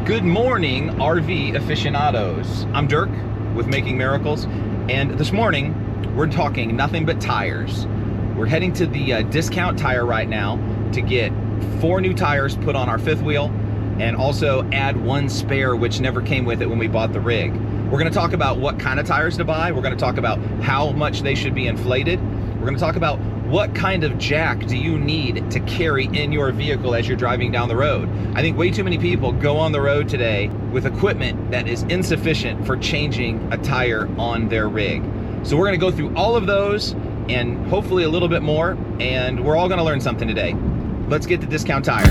Good morning, RV aficionados. I'm Dirk with Making Miracles, and this morning we're talking nothing but tires. We're heading to the discount tire right now to get 4 new tires put on our fifth wheel and also add 1 spare which never came with it when we bought the rig. We're going to talk about what kind of tires to buy. We're going to talk about how much they should be inflated. We're going to talk about what kind of jack do you need to carry in your vehicle as you're driving down the road. I think way too many people go on the road today with equipment that is insufficient for changing a tire on their rig. So we're going to go through all of those and hopefully a little bit more, and we're all going to learn something today. Let's get to Discount Tire.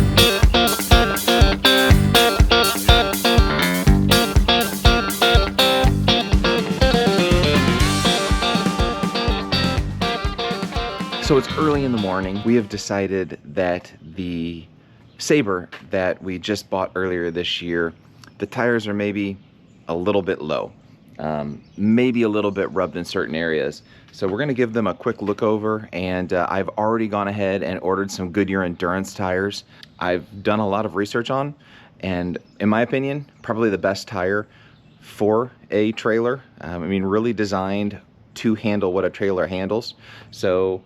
So it's early in the morning. We have decided that the Sabre that we just bought earlier this year, the tires are maybe a little bit low, maybe a little bit rubbed in certain areas. So we're gonna give them a quick look over, and I've already gone ahead and ordered some Goodyear Endurance tires. I've done a lot of research on, and in my opinion, probably the best tire for a trailer. I mean, really designed to handle what a trailer handles. So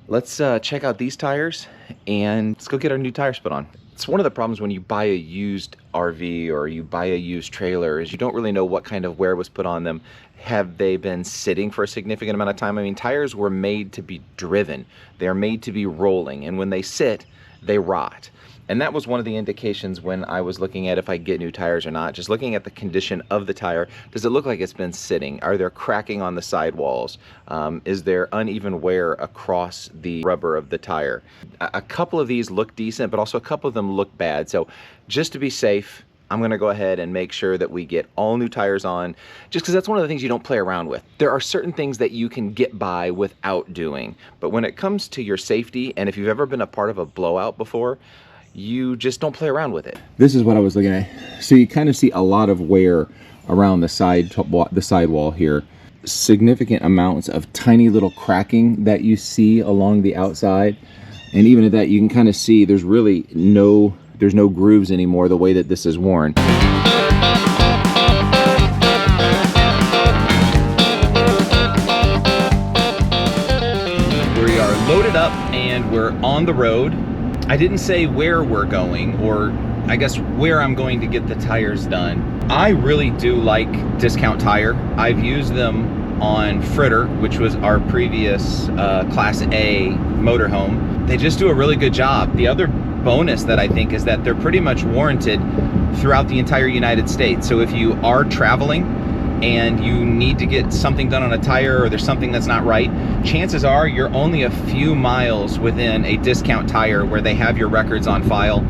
let's check out these tires and let's go get our new tires put on. It's one of the problems when you buy a used RV or you buy a used trailer is you don't really know what kind of wear was put on them. Have they been sitting for a significant amount of time? I mean, tires were made to be driven. They're made to be rolling, and when they sit, they rot. And that was one of the indications when I was looking at if I get new tires or not, just looking at the condition of the tire. Does it look like it's been sitting? Are there cracking on the sidewalls? Is there uneven wear across the rubber of the tire? A couple of these look decent, but also a couple of them look bad. So just to be safe, I'm gonna go ahead and make sure that we get all new tires on, just because that's one of the things you don't play around with. There are certain things that you can get by without doing, but when it comes to your safety, and if you've ever been a part of a blowout before, you just don't play around with it. This is what I was looking at. So you kind of see a lot of wear around the sidewall here. Significant amounts of tiny little cracking that you see along the outside. And even at that, you can kind of see there's really no grooves anymore the way that this is worn. We are loaded up and we're on the road. I didn't say where we're going, or I guess where I'm going to get the tires done. I really do like Discount Tire. I've used them on Fritter, which was our previous Class A motorhome. They just do a really good job. The other bonus that I think is that they're pretty much warranted throughout the entire United States. So if you are traveling and you need to get something done on a tire, or there's something that's not right, chances are you're only a few miles within a Discount Tire where they have your records on file.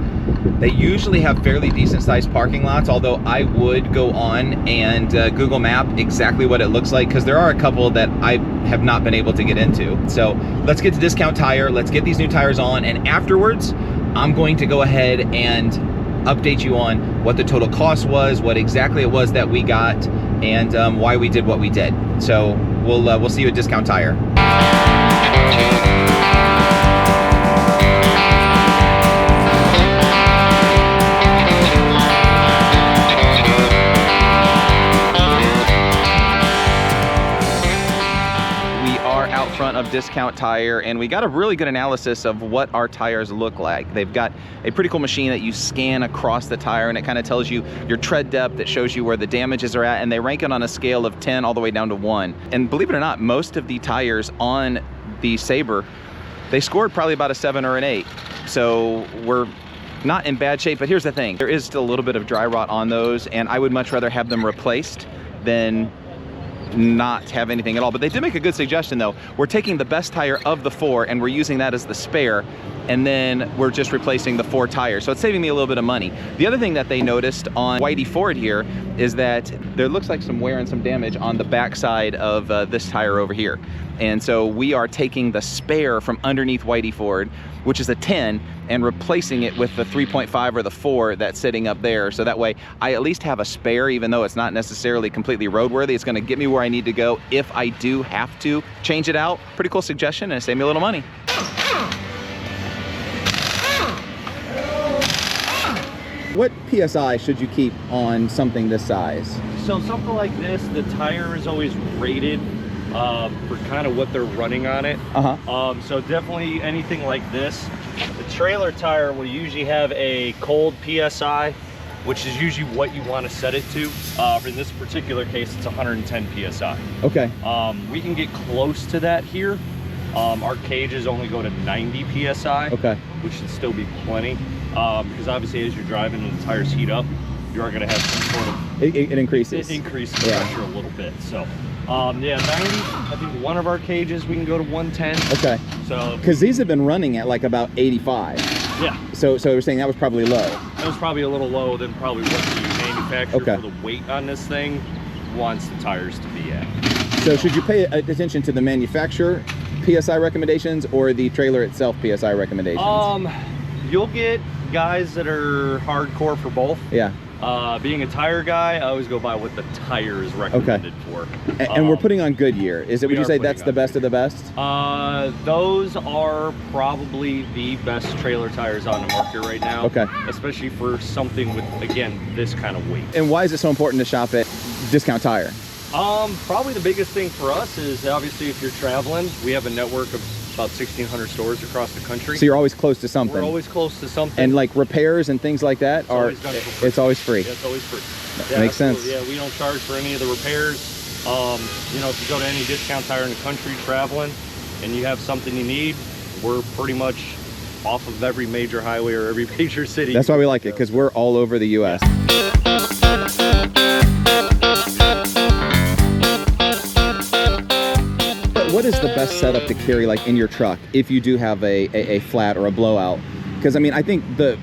They usually have fairly decent sized parking lots, although I would go on and Google Map exactly what it looks like, because there are a couple that I have not been able to get into. So let's get to Discount Tire, let's get these new tires on, and afterwards I'm going to go ahead and update you on what the total cost was, what exactly it was that we got, and why we did what we did. So we'll see you at Discount Tire. Front of Discount Tire, and we got a really good analysis of what our tires look like. They've got a pretty cool machine that you scan across the tire, and it kind of tells you your tread depth. It shows you where the damages are at, and they rank it on a scale of 10 all the way down to 1. And believe it or not, most of the tires on the Sabre, they scored probably about a 7 or an 8. So we're not in bad shape, but here's the thing. There is still a little bit of dry rot on those, and I would much rather have them replaced than not have anything at all. But they did make a good suggestion though. We're taking the best tire of the 4 and we're using that as the spare, and then we're just replacing the 4 tires. So it's saving me a little bit of money. The other thing that they noticed on Whitey Ford here is that there looks like some wear and some damage on the backside of this tire over here. And so we are taking the spare from underneath Whitey Ford, which is a 10, and replacing it with the 3.5 or the 4 that's sitting up there. So that way I at least have a spare, even though it's not necessarily completely roadworthy. It's gonna get me where I need to go if I do have to change it out. Pretty cool suggestion, and it saved me a little money. What PSI should you keep on something this size? So something like this, the tire is always rated for kind of what they're running on it. So definitely anything like this. The trailer tire will usually have a cold PSI, which is usually what you want to set it to. For this particular case, it's 110 PSI. Okay. We can get close to that here. Our cages only go to 90 PSI, okay, which should still be plenty. Because obviously as you're driving and the tires heat up, you are going to have some sort of... It increases. It increases the pressure a little bit. So, yeah, 90. I think one of our cages we can go to 110. Okay. So... Because these have been running at like about 85. Yeah. So we're saying that was probably low. That was probably a little low than probably what the manufacturer for the weight on this thing wants the tires to be at. So should you pay attention to the manufacturer PSI recommendations or the trailer itself PSI recommendations? You'll get guys that are hardcore for both. Yeah. Being a tire guy, I always go by what the tire is recommended for. And we're putting on Goodyear. Is it? Would you say that's the best of the best? Those are probably the best trailer tires on the market right now. Okay. Especially for something with, again, this kind of weight. And why is it so important to shop at Discount Tire? Probably the biggest thing for us is obviously if you're traveling, we have a network of about 1,600 stores across the country. So you're always close to something. We're always close to something. And like repairs and things like that it's always free. Yeah, it's always free. Yeah, makes sense. Yeah, we don't charge for any of the repairs. You know, if you go to any Discount Tire in the country traveling and you have something you need, we're pretty much off of every major highway or every major city. That's why we like it, because we're all over the US. What is the best setup to carry like in your truck if you do have a flat or a blowout? Because I mean, I think the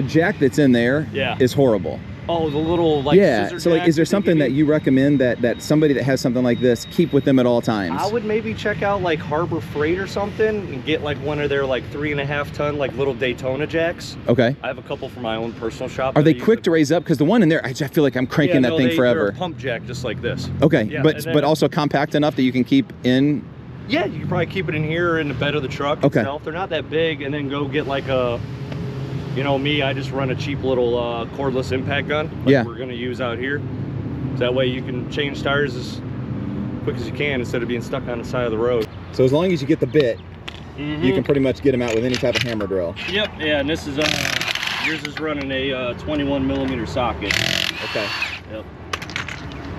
jack that's in there is horrible. Oh, the little like scissor so like, jack is there something that you recommend that somebody that has something like this keep with them at all times? I would maybe check out like Harbor Freight or something and get like one of their like 3.5 ton like little Daytona jacks. Okay. I have a couple for my own personal shop. Are they quick to raise up? Because the one in there, I feel like I'm cranking that thing forever. They're a pump jack just like this. Okay, yeah, but also compact enough that you can keep in. Yeah, you can probably keep it in here or in the bed of the truck itself. They're not that big, and then go get like a, you know me, I just run a cheap little cordless impact gun like we're gonna use out here. So that way you can change tires as quick as you can instead of being stuck on the side of the road. So as long as you get the bit, you can pretty much get them out with any type of hammer drill. Yep, yeah, and this is, yours is running a 21mm socket. Okay. Yep.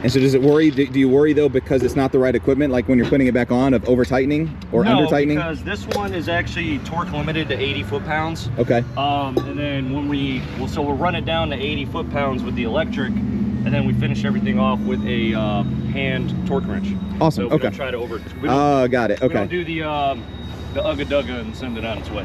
And so does it worry, do you worry though because it's not the right equipment, like when you're putting it back on, of over tightening or under tightening? No, because this one is actually torque limited to 80 foot-pounds. Okay. And then when we'll run it down to 80 foot-pounds with the electric, and then we finish everything off with a hand torque wrench. Awesome, so we don't try to got it, okay. We don't do the ugga-dugga and send it on its way.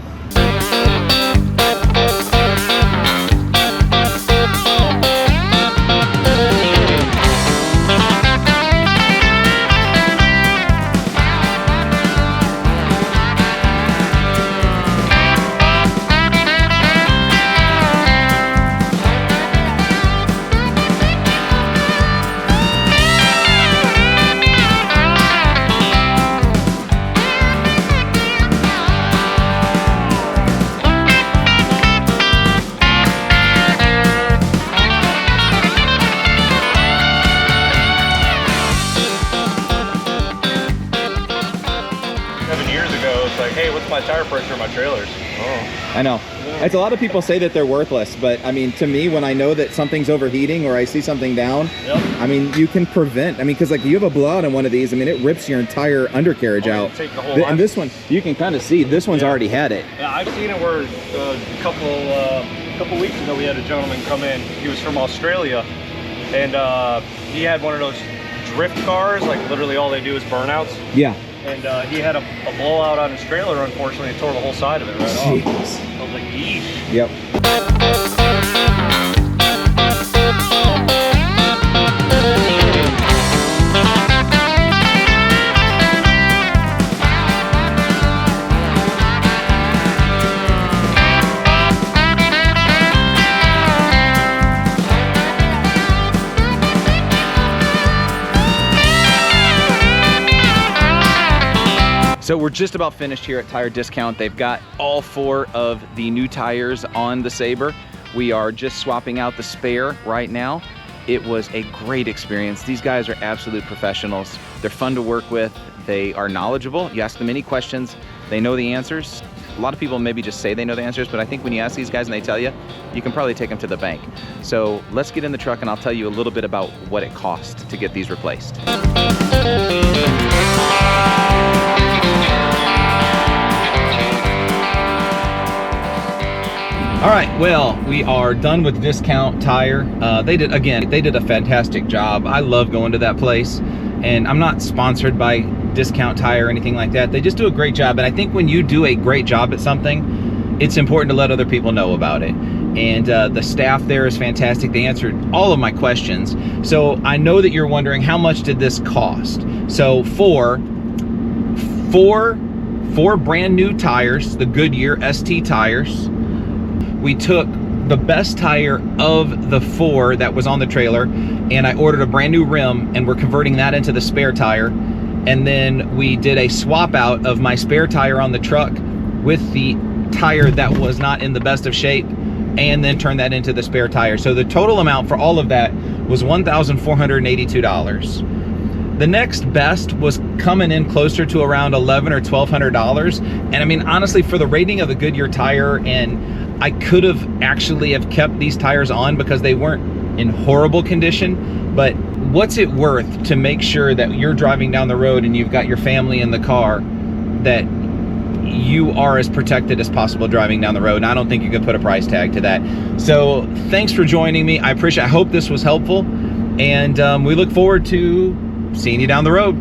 My tire pressure on my trailers. I know. It's a lot of people say that they're worthless, but I mean, to me, when I know that something's overheating or I see something down, I mean, you can prevent. I mean, because like you have a blowout on one of these, I mean, it rips your entire undercarriage out. Take the whole and this one, you can kind of see this one's already had it. Yeah, I've seen it where a couple weeks ago we had a gentleman come in. He was from Australia, and he had one of those drift cars. Like literally, all they do is burnouts. Yeah. And he had a blowout on his trailer, unfortunately, and tore the whole side of it right off. I was like, yeesh. Yep. So we're just about finished here at Tire Discount. They've got all 4 of the new tires on the Sabre. We are just swapping out the spare right now. It was a great experience. These guys are absolute professionals. They're fun to work with. They are knowledgeable. You ask them any questions, they know the answers. A lot of people maybe just say they know the answers, but I think when you ask these guys and they tell you, you can probably take them to the bank. So let's get in the truck and I'll tell you a little bit about what it cost to get these replaced. All right, well, we are done with Discount Tire. They did a fantastic job. I love going to that place, and I'm not sponsored by Discount Tire or anything like that. They just do a great job, and I think when you do a great job at something, it's important to let other people know about it. And the staff there is fantastic. They answered all of my questions. So I know that you're wondering, how much did this cost? So for four brand new tires, the Goodyear ST tires, we took the best tire of the 4 that was on the trailer, and I ordered a brand new rim, and we're converting that into the spare tire. And then we did a swap out of my spare tire on the truck with the tire that was not in the best of shape, and then turned that into the spare tire. So the total amount for all of that was $1,482. The next best was coming in closer to around $1,100 or $1,200. And I mean, honestly, for the rating of the Goodyear tire, and I could have actually have kept these tires on because they weren't in horrible condition, but what's it worth to make sure that you're driving down the road and you've got your family in the car, that you are as protected as possible driving down the road? And I don't think you could put a price tag to that. So thanks for joining me. I hope this was helpful, and we look forward to seeing you down the road.